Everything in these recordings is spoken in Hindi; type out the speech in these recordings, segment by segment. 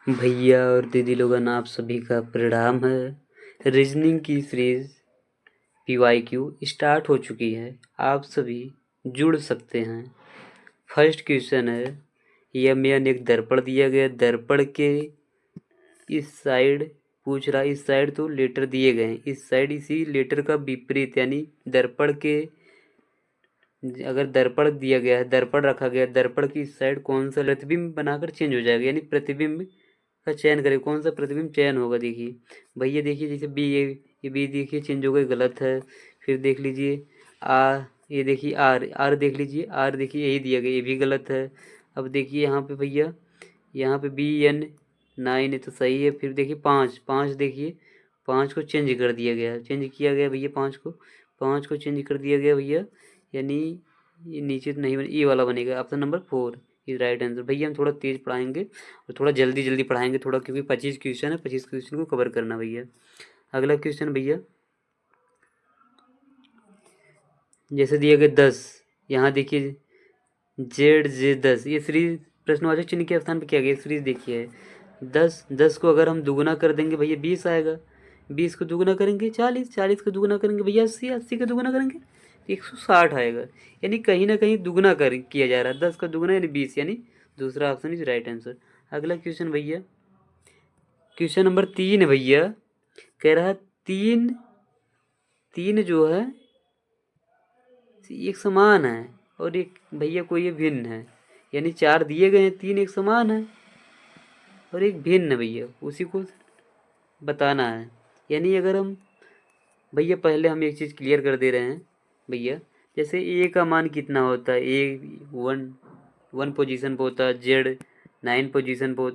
भैया और दीदी लोगन, आप सभी का प्रणाम है। रीजनिंग की सीरीज PYQ स्टार्ट हो चुकी है। आप सभी जुड़ सकते हैं। फर्स्ट क्वेश्चन है, यमयन एक दर्पण दिया गया, दर्पण के इस साइड पूछ रहा, इस साइड तो लेटर दिए गए हैं, इस साइड इसी लेटर का विपरीत, यानी दर्पण के, अगर दर्पण दिया गया है, दर्पण रखा गया, दर्पण की इस साइड कौन सा प्रतिबिंब बनाकर चेंज हो जाएगा, यानी प्रतिबिंब का चयन करें, कौन सा प्रतिबिंब चयन होगा। देखिए भैया, देखिए जैसे बी, ये बी देखिए चेंज हो गया, गलत है। फिर देख लीजिए ये देखिए आर देख लीजिए, आर देखिए यही दिया गया, ये भी गलत है। अब देखिए यहाँ पे भैया, यहाँ पे BN9 है तो सही है। फिर देखिए पाँच, पाँच देखिए, पाँच को चेंज कर दिया गया, चेंज किया गया भैया, पाँच को चेंज कर दिया गया भैया, यानी ये नीचे तो नहीं बने, ये वाला बनेगा। Option number 4 is right answer. भैया हम थोड़ा तेज पढ़ाएंगे और थोड़ा जल्दी जल्दी पढ़ाएंगे थोड़ा, क्योंकि 25 क्वेश्चन है, 25 क्वेश्चन को कवर करना भैया। अगला क्वेश्चन भैया, जैसे दिया गया 10, यहाँ देखिए ZJ10, ये सीरीज प्रश्नवाचक चिन्ह के स्थान पर किया गया, सीरीज देखिए 10 को अगर हम दुगुना कर देंगे भैया 20 आएगा, 20 को दुगुना करेंगे 40, 40 को दुगुना करेंगे भैया 80, 80 को दुगुना करेंगे तो 160 आएगा। यानी कहीं ना कहीं दुगुना कर किया जा रहा है, 10 का दुगुना यानी 20, यानी दूसरा ऑप्शन इज राइट आंसर। अगला क्वेश्चन भैया, क्वेश्चन नंबर 3 है भैया, कह रहा है तीन, तीन जो है एक समान है और एक भैया कोई ये भिन्न है, यानी 4 दिए गए हैं, 3 एक समान है और एक भिन्न है भैया, उसी को बताना है। यानी अगर हम भैया, पहले हम एक चीज़ क्लियर कर दे रहे हैं भैया, जैसे ए का मान कितना होता है, ए वन पोजीशन पर होता है, Z 9 पोजीशन पर,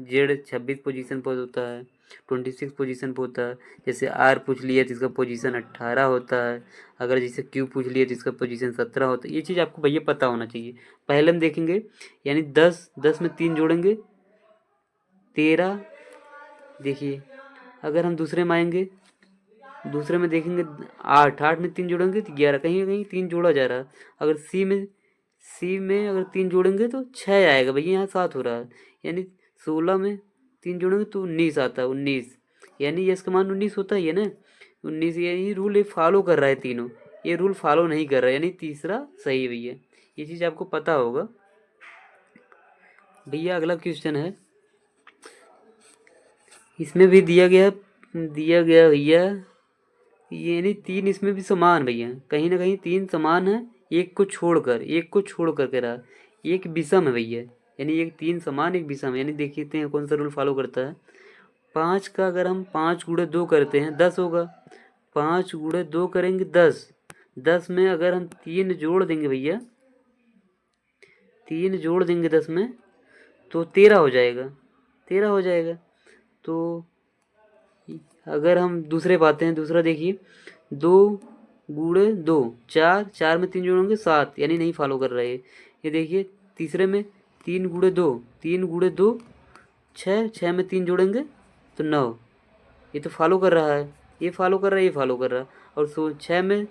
Z 26 पोजीशन पर होता है, 26 पोजीशन पर होता है। जैसे आर पूछ लिया तो इसका पोजीशन 18 होता है, अगर जैसे क्यू पूछ लिया तो इसका पोजीशन 17 होता है। ये चीज़ आपको भैया पता होना चाहिए। पहले हम देखेंगे, यानी 10 में 3 जोड़ेंगे 13, देखिए अगर हम दूसरे में आएंगे, दूसरे में देखेंगे 8, 8 में 3 जोड़ेंगे तो 11, कहीं ना कहीं 3 जोड़ा जा रहा है। अगर सी में अगर 3 जोड़ेंगे तो 6 आएगा भैया, यहाँ 7 हो रहा है, यानी 16 में 3 जोड़ेंगे तो 19 आता है, 19, यानी इसका मान 19 होता ही है ना, 19। यानी रूल ये फॉलो कर रहा है, तीनों ये रूल फॉलो नहीं कर रहा है, यानी तीसरा सही है भैया, ये चीज़ आपको पता होगा भैया। अगला क्वेश्चन है, इसमें भी दिया गया भैया, यानी 3 इसमें भी समान भैया, कहीं ना कहीं 3 समान है, एक को छोड़ कर कह रहा, एक विषम है भैया, यानी एक 3 समान एक विषम है। यानी देखते हैं कौन सा रूल फॉलो करता है। 5 का अगर हम 5 गुणे 2 करते हैं 10 होगा, 5 गुणे 2 करेंगे 10, 10 में अगर हम 3 जोड़ देंगे भैया, 3 जोड़ देंगे 10 में तो 13 हो जाएगा, 13 हो जाएगा। तो अगर हम दूसरे पाते हैं, दूसरा देखिए 2 गुणे 2 4, 4 में 3 जोड़ेंगे 7, यानी नहीं फॉलो कर रहे। ये देखिए तीसरे में 3 गुणे 2, 3 गुणे 2 6, 6 में 3 जोड़ेंगे तो 9, ये तो फॉलो कर रहा है, ये फॉलो कर रहा है, ये फॉलो कर रहा है। और 6 में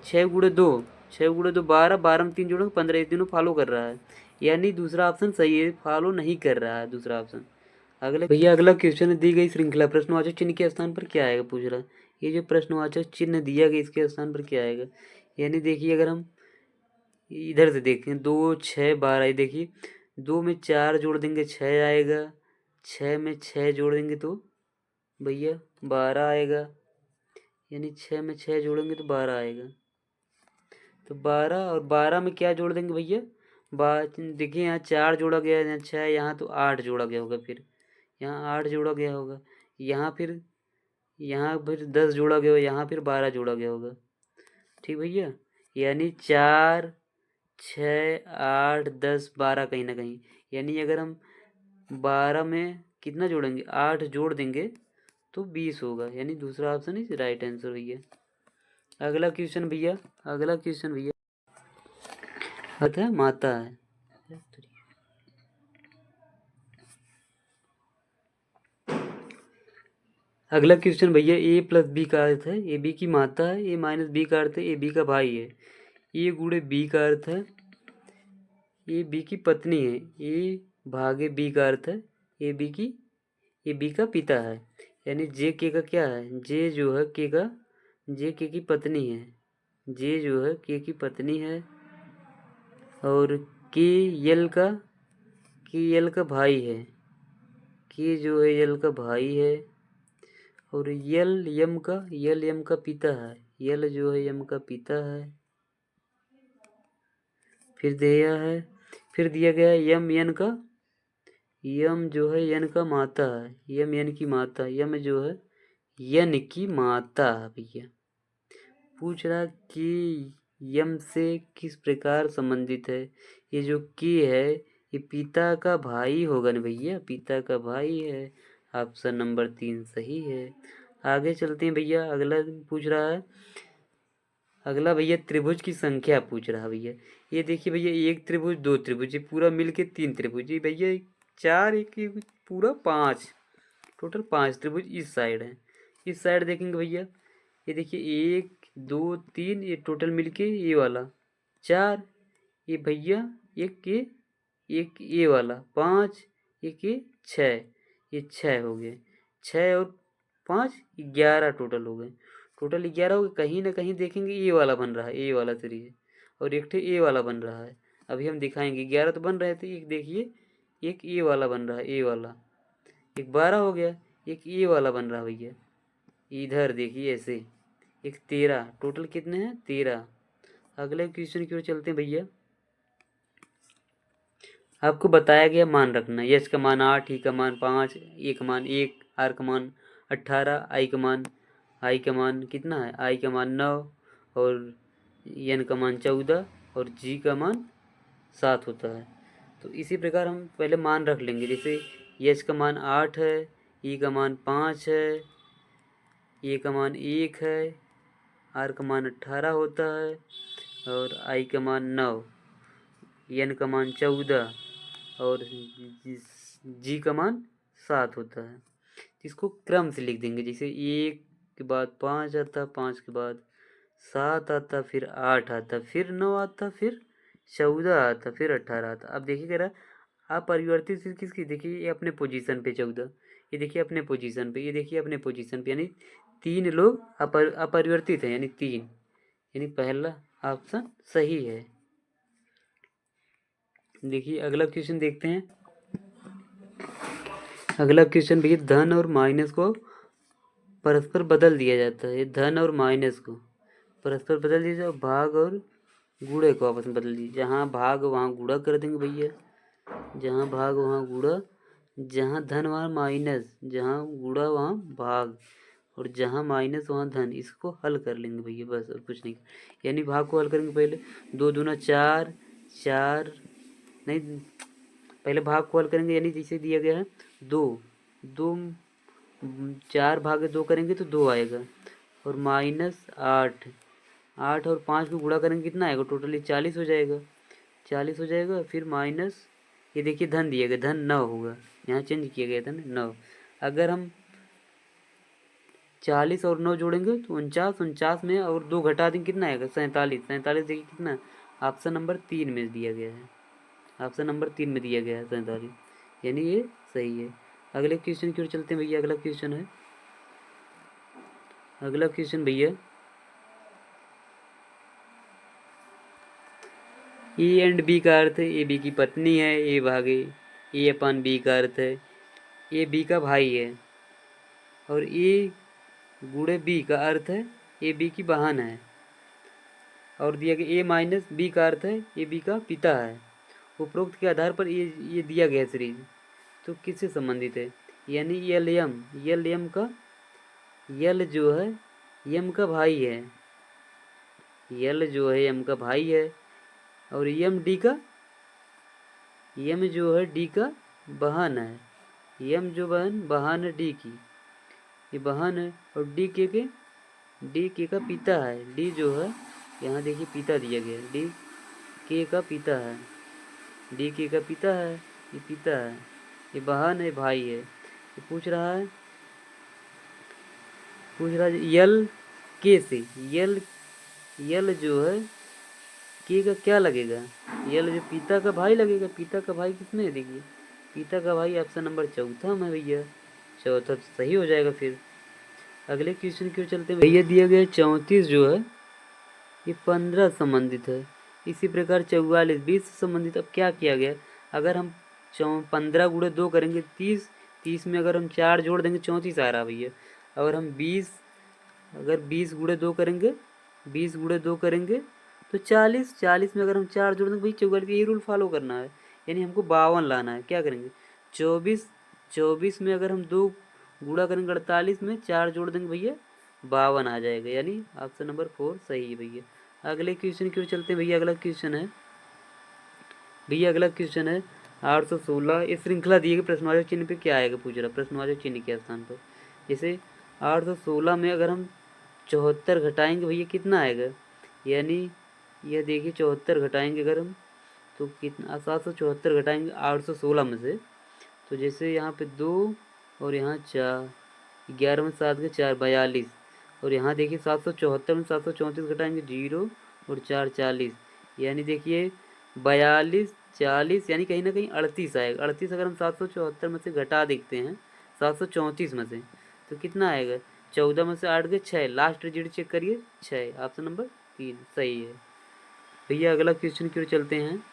6 गुणे 2, 6 गुणे 2 12, 12 में 3 जोड़ेंगे 15, ये तीनों फॉलो कर रहा है, यानी दूसरा ऑप्शन सही है, फॉलो नहीं कर रहा है दूसरा ऑप्शन। अगले भैया, अगला क्वेश्चन, दी गई श्रृंखला प्रश्नवाचक चिन्ह के स्थान पर क्या आएगा पूछ रहा है। ये जो प्रश्नवाचक चिन्ह दिया गया इसके स्थान पर क्या आएगा, यानी देखिए अगर हम इधर से देखें 2 6 12, ये देखिए 2 में 4 जोड़ देंगे 6 आएगा, 6 में 6 जोड़ देंगे तो भैया 12 आएगा, यानी 6 में 6 जोड़ेंगे तो 12 आएगा। तो 12 और 12 में क्या जोड़ देंगे भैया, देखिए यहाँ 4 जोड़ा गया है, यहाँ 6, यहाँ तो 8 जोड़ा गया होगा, फिर यहाँ 8 जोड़ा गया होगा, यहाँ फिर 10 जोड़ा गया होगा, यहाँ फिर 12 जोड़ा गया होगा, ठीक भैया। यानी 4 6 8 10 12 कहीं ना कहीं, यानी अगर हम 12 में कितना जोड़ेंगे 8 जोड़ देंगे तो 20 होगा, यानी दूसरा ऑप्शन इज राइट आंसर भैया। अगला क्वेश्चन भैया, अगला क्वेश्चन भैया है माता है। अगला क्वेश्चन भैया, ए प्लस बी का अर्थ है ए बी की माता है, ए माइनस बी का अर्थ है ए बी का भाई है, ए गुणे बी का अर्थ है ए बी की पत्नी है, ए भागे बी का अर्थ है ए बी का पिता है। यानी जे के का क्या है, जे जो है के का, जे के की पत्नी है, जे जो है के की पत्नी है। और के यल का भाई है, के जो है यल का भाई है। और यल यम का पिता है, यल जो है यम का पिता है। फिर दिया गया है यम यन का, यम जो है यन का माता है, यम यन की माता, यम जो है यन की माता है भैया। पूछ रहा कि यम से किस प्रकार संबंधित है। ये जो की है ये पिता का भाई होगा ना भैया, पिता का भाई है। ऑप्शन नंबर 3 सही है। आगे चलते हैं भैया। अगला पूछ रहा है, अगला भैया त्रिभुज की संख्या पूछ रहा है भैया। ये देखिए भैया, एक त्रिभुज, दो त्रिभुज, ये पूरा मिलके 3 त्रिभुज, ये भैया 4 एक पूरा 5, टोटल 5 त्रिभुज इस साइड है। इस साइड देखेंगे भैया, ये देखिए 1 2 3, ये टोटल मिलके ये वाला 4, ये भैया एक ये वाला 5, एक ये 6, ये 6 हो गए। 6 और 5 11 टोटल हो गए। टोटल 11 हो गए। कहीं ना कहीं देखेंगे ए वाला बन रहा है, ए वाला सीरीज, और एक ए वाला बन रहा है। अभी हम दिखाएंगे। 11 तो बन रहे थे, एक देखिए एक ए वाला बन रहा है, ए वाला एक 12 हो गया, एक ए वाला बन रहा भैया। इधर देखिए ऐसे एक 13, टोटल कितने हैं 13। अगले क्वेश्चन की ओर चलते हैं भैया। आपको बताया गया मान रखना। यस का मान 8, ई का मान 5, ए का मान 1, आर का मान 18, आई का मान कितना है, आई का मान 9, और एन का मान 14, और जी का मान 7 होता है। तो इसी प्रकार हम पहले मान रख लेंगे। जैसे यस का मान 8 है, ई का मान 5 है, ए का मान 1 है, आर का मान 18 होता है, और आई का मान 9, एन का मान 14, और जी का मान 7 होता है। इसको क्रम से लिख देंगे। जैसे 1 के बाद 5 आता, 5 के बाद 7 आता, फिर 8 आता, फिर 9 आता, फिर 14 आता, फिर 18 आता। अब देखिए कह रहा अपरिवर्तित किसकी, देखिए ये अपने पोजीशन पे 14, ये देखिए अपने पोजीशन पे, ये देखिए अपने पोजीशन पे, यानी 3 लोग अपरिवर्तित हैं, यानी 3, यानी पहला ऑप्शन सही है। देखिए अगला क्वेश्चन देखते हैं। अगला क्वेश्चन भैया, धन और माइनस को परस्पर बदल दिया जाता है। धन और माइनस को परस्पर बदल दिया जाए, भाग और गुणे को आपस में बदल दीजिए। जहाँ भाग वहाँ गुणा कर देंगे भैया, जहाँ भाग वहाँ गुणा, जहाँ धन वहाँ माइनस, जहाँ गुणा वहाँ भाग, और जहाँ माइनस वहाँ धन। इसको हल कर लेंगे भैया, बस और कुछ नहीं। यानी भाग को हल करेंगे पहले, 2 दूना 4, 4 नहीं, पहले भाग को हल करेंगे, यानी जैसे दिया गया है 2, 2 4 भागे 2 करेंगे तो 2 आएगा, और माइनस 8, 8 और 5 को गुणा करेंगे कितना आएगा, टोटली 40 हो जाएगा, 40 हो जाएगा। फिर माइनस ये देखिए धन दिया गया, धन 9 होगा, यहाँ चेंज किया गया था ना 9। अगर हम 40 और 9 जोड़ेंगे तो 49, 49 में और 2 घटा देंगे कितना आएगा 47, 47 देखिए कितना, ऑप्शन नंबर 3 में दिया गया है, ऑप्शन नंबर 3 में दिया गया है 47, यानी ये सही है। अगले क्वेश्चन की ओर चलते हैं भैया। अगला क्वेश्चन है, अगला क्वेश्चन भैया, ए एंड बी का अर्थ है ए बी की पत्नी है, ए भागे ए अपन बी का अर्थ है ए बी का भाई है, और ए गुणे बी का अर्थ है ए बी की बहन है, और दिया गया ए माइनस बी का अर्थ है ए बी का पिता है। उपरोक्त के आधार पर ये दिया गया सीरीज तो किससे संबंधित है, यानी यल यम का, यल जो है यम का भाई है, यल जो है यम का भाई है, और यम डी का, यम जो है डी का बहन है, यम जो बहन है डी की, ये बहन है, और डी के का पिता है। डी जो है यहाँ देखिए पिता दिया गया है, डी के का पिता है, डी के का पिता है, ये पिता है, ये बहन है भाई है। ये पूछ रहा है यल के से, यल जो है के का क्या लगेगा, यल जो पिता का भाई लगेगा। पिता का भाई किसमें है देखिए, पिता का भाई ऑप्शन नंबर चौथा में भैया, चौथा तो सही हो जाएगा। फिर अगले क्वेश्चन की ओर चलते हैं भैया। दिया गया 34 जो है ये 15 संबंधित है, इसी प्रकार 44 20 से संबंधित। अब क्या किया गया, अगर हम 15 गुणे 2 करेंगे 30, 30 में अगर हम 4 जोड़ देंगे 34 आ रहा भैया। अगर हम 20 गुणे 2 करेंगे, 20 गुणे 2 करेंगे तो 40, 40 में अगर हम 4 जोड़ देंगे भाई 44। यही रूल फॉलो करना है, यानी हमको 52 लाना है। क्या करेंगे 24 में अगर हम 2 गुणा करेंगे 48 में 4 जोड़ देंगे भैया 52 आ जाएगा, यानी ऑप्शन नंबर 4 सही है भैया। अगले क्वेश्चन की ओर चलते हैं भैया। अगला क्वेश्चन है भैया, अगला क्वेश्चन है 816। इस श्रृंखला दिए गए प्रश्नवाचक चिन्ह पे क्या आएगा, पूछ रहा प्रश्नवाचक चिन्ह के स्थान पर। जैसे 816 में अगर हम 74 घटाएंगे भैया कितना आएगा, यानी यह देखिए 74 घटाएंगे अगर हम तो कितना, 774 घटाएंगे 816 में से, तो जैसे यहाँ पे 2 और यहाँ 4, 11 में 7 के 4 42, और यहाँ देखिए 774 में 734 घटाएंगे 0 और 4 40, यानी देखिए 42 40, यानी कहीं ना कहीं 38 आएगा। 38 अगर हम 774 में से घटा देखते हैं 734 में से तो कितना आएगा, 14 में से 8 के 6, लास्ट डिजिट चेक करिए 6, ऑप्शन नंबर 3 सही है भैया। अगला क्वेश्चन की ओर चलते हैं।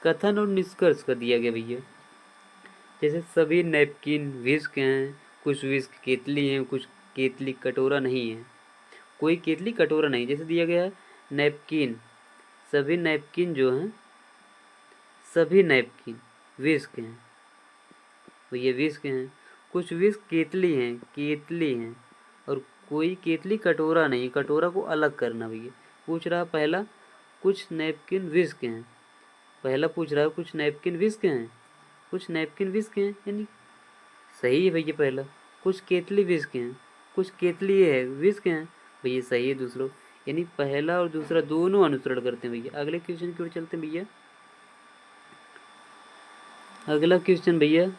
कथन और निष्कर्ष का दिया गया भैया। जैसे सभी नैपकिन विस्क हैं, कुछ विस्क केतली हैं, कुछ केतली कटोरा नहीं है, कोई केतली कटोरा नहीं। जैसे दिया गया है नैपकिन, सभी नैपकिन जो हैं, सभी नैपकिन विस्क हैं भैया, विस्क हैं। कुछ विस्क केतली हैं और कोई केतली कटोरा नहीं, कटोरा को अलग करना भैया। पूछ रहा पहला कुछ नैपकिन विस्क हैं, पहला पूछ रहा है कुछ नैपकिन विस्क हैं, कुछ नैपकिन विस्क हैं, यानी सही है भैया पहला। कुछ केतली विस्क हैं, कुछ केतली है विस्क हैं भैया, सही है दूसरा, यानी पहला और दूसरा दोनों अनुसरण करते हैं भैया। अगले क्वेश्चन की ओर चलते हैं भैया। अगला क्वेश्चन भैया,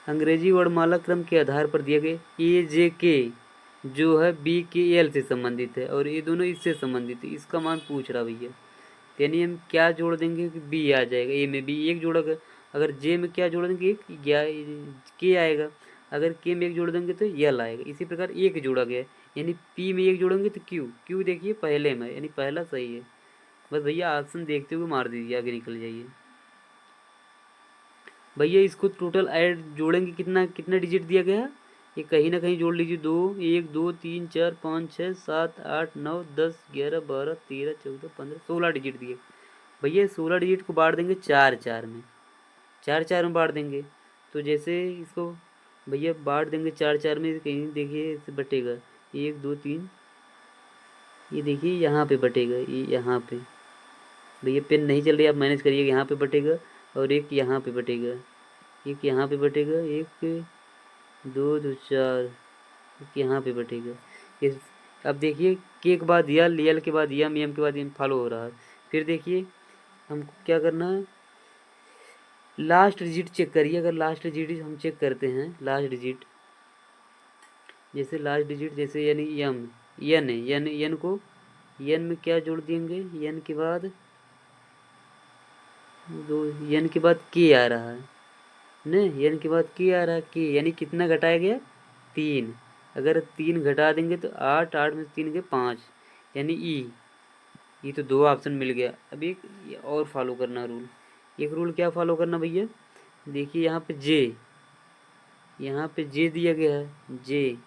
अंग्रेजी वर्णमाला क्रम के आधार पर दिए गए AJK जो है BKL से संबंधित है और ये दोनों इससे संबंधित है, इसका मान पूछ रहा भैया। यानी हम क्या जोड़ देंगे कि B आ जाएगा, A में B एक जोड़ा, अगर J में क्या जोड़ देंगे एक K आएगा, अगर K में एक जोड़ देंगे तो L आएगा। इसी प्रकार एक जोड़ा गया, यानी P में एक जोड़ेंगे तो Q देखिए पहले में, यानी पहला सही है। बस भैया ऑप्शन देखते हुए मार दीजिए, आगे निकल जाइए भैया। इसको टोटल ऐड जोड़ेंगे कितना, कितना डिजिट दिया गया है ये कहीं ना कहीं जोड़ लीजिए। 2 1 2 3 4 5 6 7 8 9 10 11 12 13 14 15 16 डिजिट दिए भैया। 16 डिजिट को बांट देंगे 4 4 में, 4 4 में बांट देंगे। तो जैसे इसको भैया बांट देंगे 4 4 में, कहीं देखिए इसे बटेगा 1 2 3, ये देखिए यहाँ पे बटेगा, ये यहाँ पे भैया पेन नहीं चल रही, आप मैनेज करिएगा। यहाँ पे बटेगा और एक यहाँ पे बटेगा, एक यहाँ पे बटेगा, एक 2 2 4, एक यहाँ पे बटेगा। इस अब देखिए के के बाद यल के बाद यम के बाद यम फॉलो हो रहा है। फिर देखिए हमको क्या करना है, लास्ट डिजिट चेक करिए। अगर लास्ट डिजिट हम चेक करते हैं, लास्ट डिजिट जैसे लास्ट डिजिट जैसे यानी यन है, यन को यन में क्या जोड़ देंगे, यन के बाद यन के बाद के आ रहा है नहीं, यन के बाद के आ रहा है, के यानी कितना घटाया गया 3। अगर 3 घटा देंगे तो 8, 8 में से 3 गए 5, यानी ये तो 2 ऑप्शन मिल गया। अब एक और फॉलो करना रूल, एक रूल क्या फॉलो करना भैया, देखिए यहाँ पे जे दिया गया है, जे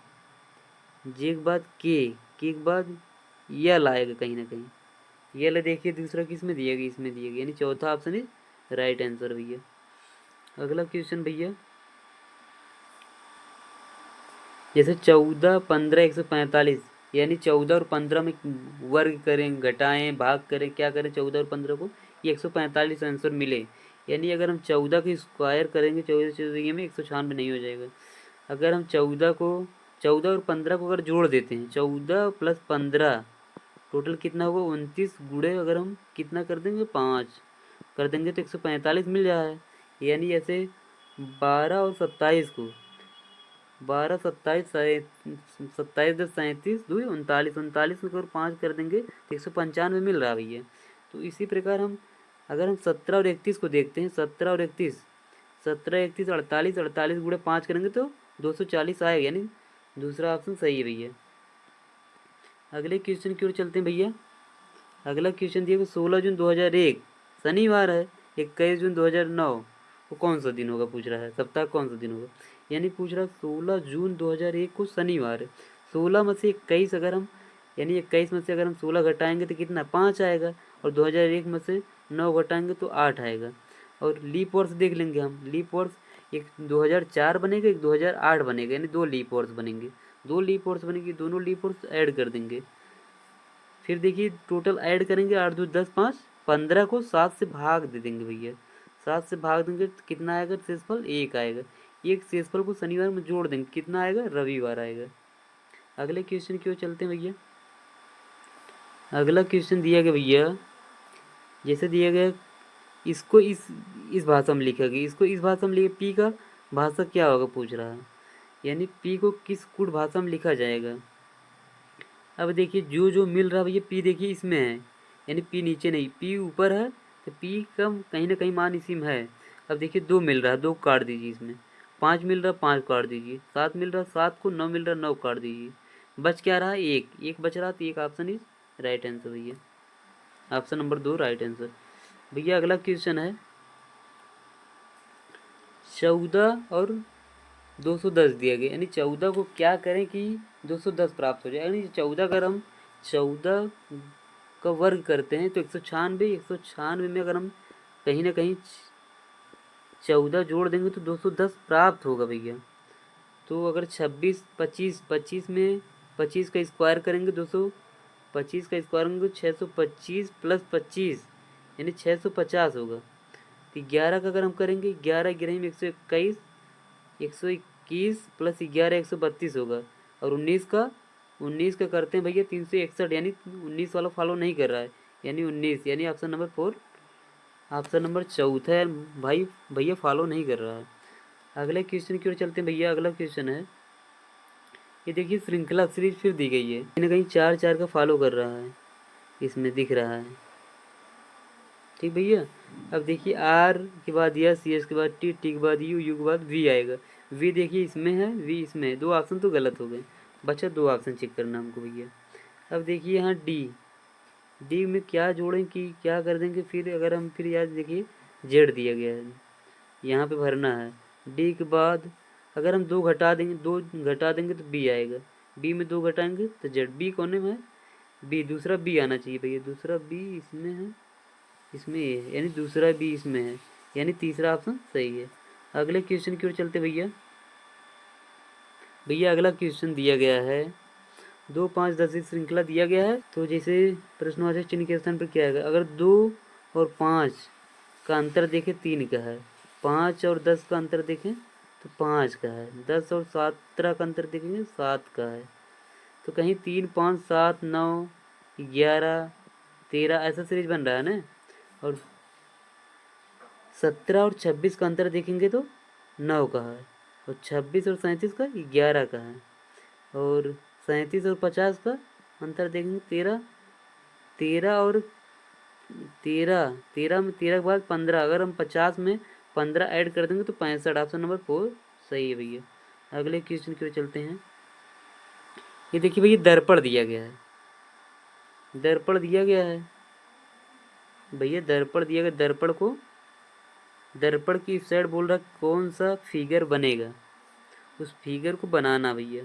के बाद के बाद यल आएगा कहीं ना कहीं। यल देखिए दूसरा किस में दिया गया, इसमें दिया गया, यानी चौथा ऑप्शन इज राइट आंसर भैया। अगला क्वेश्चन भैया, जैसे 14 15 145, यानी 14 और 15 में वर्ग करें, घटाएं, भाग करें, क्या करें 14 और 15 को, ये 145 आंसर मिले। यानी अगर हम 14 की स्क्वायर करेंगे 14 में 196 नहीं हो जाएगा। अगर हम 14 और 15 को अगर जोड़ देते हैं, 14 प्लस 15 टोटल कितना होगा 29, गुणे अगर हम कितना कर देंगे 5 कर देंगे तो 145 मिल रहा है। यानी ऐसे 12 और 27 को 12 27 27 10 37 2 39, 39 में अगर 5 कर देंगे तो 195 मिल रहा भैया। तो इसी प्रकार हम अगर हम 17 और 31 को देखते हैं, 17 और 31 17 31 48, 48 गुणे 5 करेंगे तो 240 आएगा, यानी दूसरा ऑप्शन सही है भैया। अगले क्वेश्चन की ओर चलते हैं भैया। अगला क्वेश्चन दिया 16 जून 2001 शनिवार है, 21 जून 2009 वो कौन सा दिन होगा पूछ रहा है, सप्ताह कौन सा दिन होगा। यानी पूछ रहा है 16 जून 2001 को शनिवार है। 16 में से 21 अगर हम, यानी 21 में से अगर हम 16 घटाएंगे तो कितना 5 आएगा, और 2001 में से 9 घटाएंगे तो 8 आएगा। और लीप वर्ष देख लेंगे हम, लीप वर्ष एक 2004 बनेगा, एक 2008 बनेगा, यानी 2 लीप वर्ष बनेंगे, 2 लीप वर्ष बनेंगे, दोनों लीप वर्ष ऐड कर देंगे। फिर देखिए टोटल ऐड करेंगे, 8 2 10 5 15 को 7 से भाग दे देंगे भैया, 7 से भाग देंगे तो कितना आएगा शेषफल 1 आएगा। एक शेषफल को शनिवार में जोड़ देंगे, कितना आएगा रविवार आएगा। अगले क्वेश्चन की ओर चलते हैं भैया। अगला क्वेश्चन दिया गया भैया, जैसे दिया गया इसको इस भाषा में लिखा गया, इसको इस भाषा में लिखा, पी का भाषा क्या होगा पूछ रहा है, यानी पी को किस कूट भाषा में लिखा जाएगा। अब देखिए जो जो मिल रहा है भैया, पी देखिए इसमें है, यानी पी नीचे नहीं, पी ऊपर है, तो पी का कहीं ना कहीं मान इसी में है। अब देखिए 2 मिल रहा है, 2 काट दीजिए इसमें, 5 मिल रहा है, 5 काट दीजिए, 7 मिल रहा है, 7 को, 9 मिल रहा है, 9 काट दीजिए, बच क्या रहा है 1, 1 बच रहा, तो एक ऑप्शन इज राइट आंसर भैया, ऑप्शन नंबर 2 राइट आंसर। भैया अगला क्वेश्चन है 14 और 210 दिया गया, यानी 14 को क्या करें कि 210 प्राप्त हो जाए, यानी 14 अगर हम 14 का वर्ग करते हैं तो 196, 196 में अगर हम कहीं ना कहीं 14 जोड़ देंगे तो 210 प्राप्त होगा भैया। तो अगर 26 25 25 में 25 का स्क्वायर करेंगे 225 का स्क्वायर करेंगे 625 प्लस 25 यानी 650 होगा। तो 11 का अगर हम करेंगे 11 11 में 121, 121 प्लस 11 132 होगा। और 19 का करते हैं भैया 361, यानी 19 वाला फॉलो नहीं कर रहा है, यानी 19, यानी ऑप्शन नंबर 4, ऑप्शन नंबर चौथा है भाई, भैया फॉलो नहीं कर रहा है। अगले क्वेश्चन की ओर चलते हैं भैया। अगला क्वेश्चन है, ये देखिए श्रृंखला सीरीज फिर दी गई है, कहीं ना कहीं 4 4 का फॉलो कर रहा है, इसमें दिख रहा है, ठीक भैया। अब देखिए आर के बाद यस, यस के बाद टी, टी के बाद यू, यू के बाद वी आएगा। वी देखिए इसमें है, वी इसमें है, 2 ऑप्शन तो गलत हो गए, बचा 2 ऑप्शन चेक करना हमको भैया। अब देखिए यहाँ डी, डी में क्या जोड़ें कि क्या कर देंगे, फिर अगर हम फिर याद देखिए जेड दिया गया है, यहाँ पे भरना है। डी के बाद अगर हम 2 घटा देंगे, 2 घटा देंगे तो बी आएगा, बी में 2 घटाएंगे तो जेड, बी कोने में है, बी, दूसरा बी आना चाहिए भैया, दूसरा बी इसमें है, इसमें ए है, यानी दूसरा बी इसमें है, यानी तीसरा ऑप्शन सही है। अगले क्वेश्चन की ओर चलते भैया। भैया अगला क्वेश्चन दिया गया है 2 5 10 की श्रृंखला दिया गया है, तो जैसे प्रश्नवाचक चिन्ह के स्थान पर क्या आएगा, अगर 2 और 5 का अंतर देखें 3 का है, 5 और 10 का अंतर देखें तो 5 का है, 10 और 17 का अंतर देखेंगे 7 का है, तो कहीं 3 5 7 9 11 13 ऐसा सीरीज बन रहा है ना। और 17 और 26 का अंतर देखेंगे तो 9 का है, और 26 और 37 का 11 का है, और 37 और 50 का अंतर देखेंगे 13, 13 और 13, 13 में 13 के बाद 15, अगर हम 50 में 15 ऐड कर देंगे तो 65, ऑप्शन नंबर 4 सही है भैया। अगले क्वेश्चन की ओर चलते हैं। ये देखिए भैया दर्पण दिया गया है, दर्पण दिया गया है भैया, दर्पण दिया गया, दर्पण की इस साइड बोल रहा कौन सा फिगर बनेगा, उस फिगर को बनाना भैया।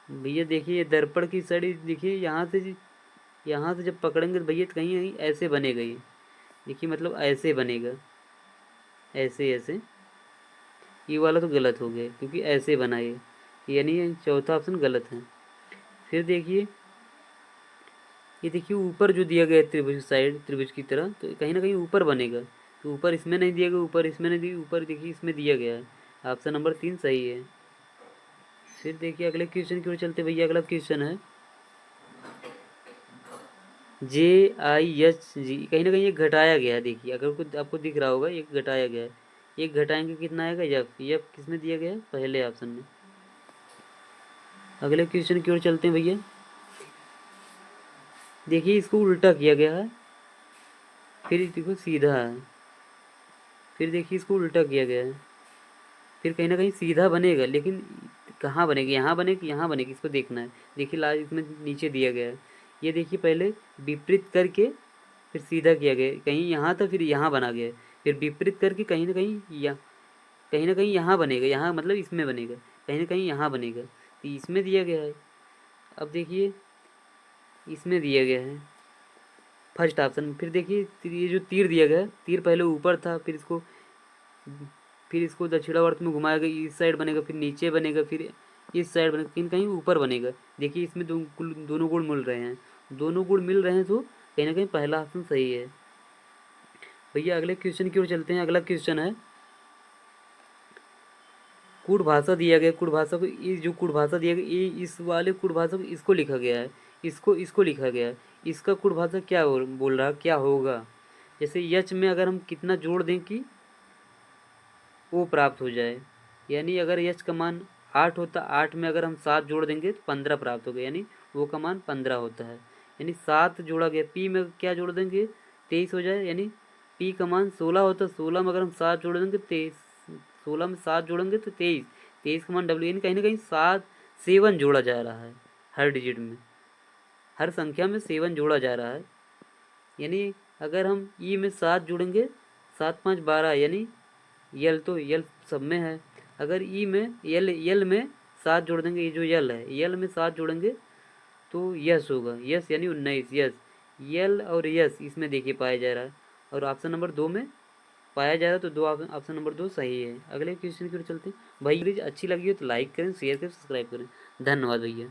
भैया देखिए दर्पण की साइड देखिए, यहाँ से जब पकड़ेंगे तो भैया कहीं कहीं ऐसे बनेगा, ये देखिए मतलब ऐसे बनेगा, ऐसे ऐसे, ये वाला तो गलत हो गया क्योंकि ऐसे बना ये, यानी चौथा ऑप्शन गलत है। फिर देखिए ये देखिए ऊपर जो दिया गया है त्रिभुज साइड, त्रिभुज की तरह, तो कहीं ना कहीं ऊपर बनेगा, तो ऊपर इसमें नहीं दिया गया, ऊपर इसमें नहीं दिया, ऊपर देखिए इसमें दिया गया है, ऑप्शन नंबर 3 सही है। फिर देखिए अगले क्वेश्चन की ओर चलते भैया। अगला क्वेश्चन है JIHG, कहीं ना कहीं ये घटाया गया है, देखिए अगर कुछ आपको दिख रहा होगा एक घटाया गया है, एक घटाएंगे कितना आएगा यफ, यफ किसमें दिया गया है पहले ऑप्शन में। अगले क्वेश्चन की ओर चलते हैं भैया। देखिए इसको उल्टा किया गया है, फिर देखो सीधा है, फिर देखिए इसको उल्टा किया गया है, फिर कहीं ना कहीं सीधा बनेगा, लेकिन कहाँ बनेगी, यहाँ बनेगी, यहाँ बनेगी, इसको देखना है। देखिए लाल इसमें नीचे दिया गया है, ये देखिए पहले विपरीत करके फिर सीधा किया गया है, कहीं यहाँ था फिर यहाँ बना गया है, फिर विपरीत करके कहीं ना कहीं यहाँ बनेगा, यहाँ मतलब इसमें बनेगा, कहीं ना कहीं यहाँ बनेगा, तो इसमें दिया गया है। अब देखिए इसमें दिया गया है फर्स्ट ऑप्शन। फिर देखिए ये जो तीर दिया गया है, तीर पहले ऊपर था, फिर इसको दक्षिणावर्त में घुमाया गया, इस साइड बनेगा, फिर नीचे बनेगा, फिर इस साइड बनेगा, कहीं कहीं ऊपर बनेगा। देखिए इसमें दोनों गुण मिल रहे हैं, दोनों गुण मिल रहे हैं, तो कहीं ना कहीं पहला ऑप्शन सही है। भैया अगले क्वेश्चन की ओर चलते हैं। अगला क्वेश्चन है कुड़ भाषा दिया गया, कुड़ भाषा को, ये जो कुड़ भाषा दिया गया, ये इस वाले कुड़ भाषा को इसको लिखा गया है, इसको लिखा गया है, इसका कुड़ भाषा क्या बोल रहा है, क्या होगा। जैसे यच में अगर हम कितना जोड़ दें कि वो प्राप्त हो जाए, यानी अगर यच का मान 8 होता, 8 में अगर हम 7 जोड़ देंगे तो 15 प्राप्त होगा, यानी वो का मान 15 होता है। यानी 7 जोड़ा गया, पी में क्या जोड़ देंगे 23 हो जाए, यानी पी का मान 16 होता है, 16 में अगर हम 7 जोड़ देंगे 23, 16 में 7 जोड़ेंगे तो 23, 23 का मान डब्ल्यू, यानी कहीं ना कहीं 7 जोड़ा जा रहा है, हर डिजिट में, हर संख्या में 7 जोड़ा जा रहा है। यानी अगर हम ई में 7 जोड़ेंगे, 7 5 12, यानी यल, तो यल सब में है। अगर ई में यल में 7 जोड़ देंगे, ये जो यल है, यल में 7 जोड़ेंगे तो यस होगा, यस यानी 19, यस, यल और यस इसमें देखिए पाया जा रहा है, और ऑप्शन नंबर 2 में पाया जा रहा है, तो दो ऑप्शन नंबर 2 सही है। अगले क्वेश्चन की ओर चलते हैं। भाई वीडियो अच्छी लगी हो तो लाइक करें, शेयर करें, सब्सक्राइब करें। धन्यवाद भैया।